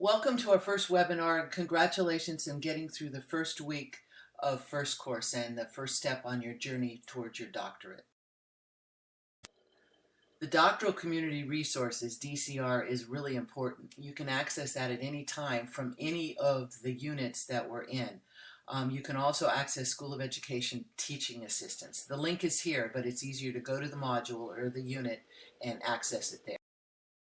Welcome to our first webinar, and congratulations on getting through the first week of first course and the first step on your journey towards your doctorate. The Doctoral Community Resources, DCR, is really important. You can access that at any time from any of the units that we're in. You can also access School of Education teaching assistance. The link is here, but it's easier to go to the module or the unit and access it there.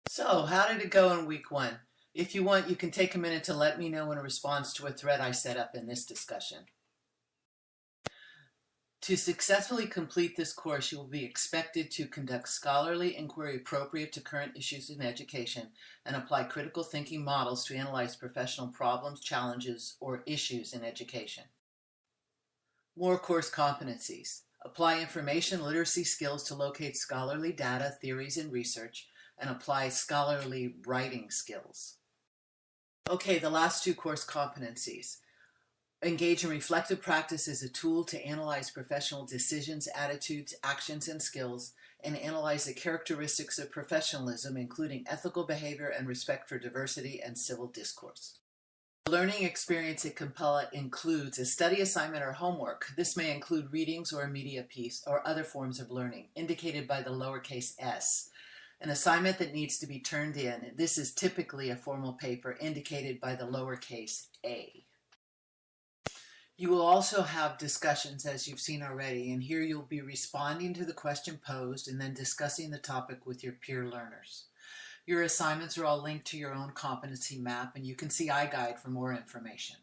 So, how did it go in week one? If you want, you can take a minute to let me know in response to a thread I set up in this discussion. To successfully complete this course, you will be expected to conduct scholarly inquiry appropriate to current issues in education and apply critical thinking models to analyze professional problems, challenges, or issues in education. More course competencies. Apply information literacy skills to locate scholarly data, theories, and research, and apply scholarly writing skills. Okay, the last two course competencies. Engage in reflective practice as a tool to analyze professional decisions, attitudes, actions, and skills, and analyze the characteristics of professionalism, including ethical behavior and respect for diversity and civil discourse. The learning experience at Capella includes a study assignment or homework. This may include readings or a media piece or other forms of learning, indicated by the lowercase s. An assignment that needs to be turned in. This is typically a formal paper indicated by the lowercase a. You will also have discussions, as you've seen already, and here you'll be responding to the question posed and then discussing the topic with your peer learners. Your assignments are all linked to your own competency map, and you can see iGuide for more information.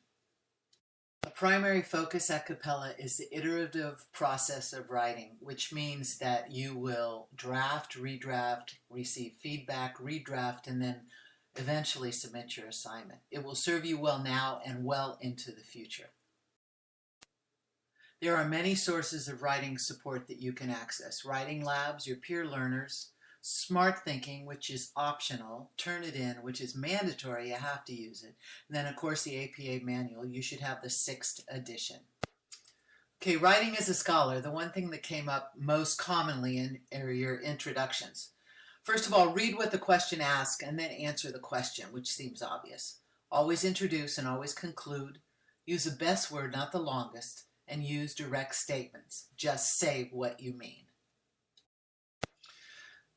A primary focus at Capella is the iterative process of writing, which means that you will draft, redraft, receive feedback, redraft, and then eventually submit your assignment. It will serve you well now and well into the future. There are many sources of writing support that you can access. Writing labs, your peer learners, Smart Thinking, which is optional, Turnitin, which is mandatory, you have to use it. And then, of course, the APA manual. You should have the 6th edition. Okay, writing as a scholar, the one thing that came up most commonly in are your introductions. First of all, read what the question asks and then answer the question, which seems obvious. Always introduce and always conclude. Use the best word, not the longest, and use direct statements. Just say what you mean.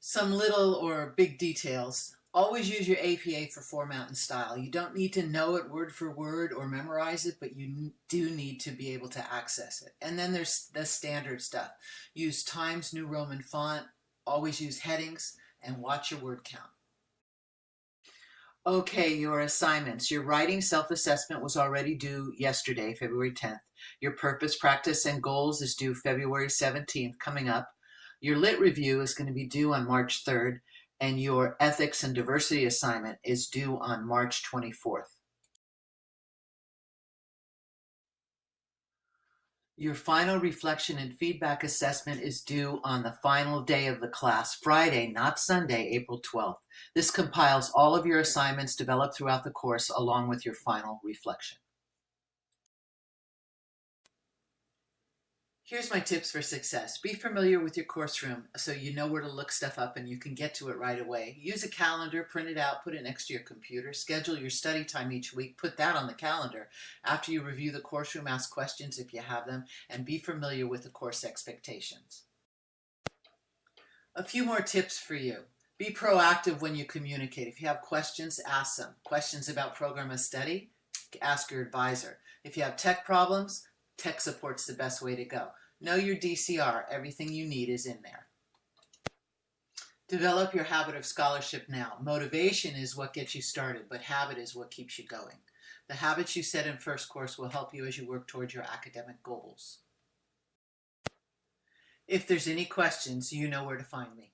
Some little or big details. Always use your APA for format and style. You don't need to know it word for word or memorize it, but you do need to be able to access it. And then there's the standard stuff. Use Times New Roman font, always use headings, and watch your word count. Okay, your assignments. Your writing self-assessment was already due yesterday, February 10th. Your purpose, practice, and goals is due February 17th, coming up. Your lit review is going to be due on March 3rd, and your ethics and diversity assignment is due on March 24th. Your final reflection and feedback assessment is due on the final day of the class, Friday, not Sunday, April 12th. This compiles all of your assignments developed throughout the course along with your final reflection. Here's my tips for success. Be familiar with your course room so you know where to look stuff up and you can get to it right away. Use a calendar, print it out, put it next to your computer. Schedule your study time each week. Put that on the calendar. After you review the course room, ask questions if you have them, and be familiar with the course expectations. A few more tips for you. Be proactive when you communicate. If you have questions, ask them. Questions about program of study, ask your advisor. If you have tech problems, tech support's the best way to go. Know your DCR. Everything you need is in there. Develop your habit of scholarship now. Motivation is what gets you started, but habit is what keeps you going. The habits you set in first course will help you as you work towards your academic goals. If there's any questions, you know where to find me.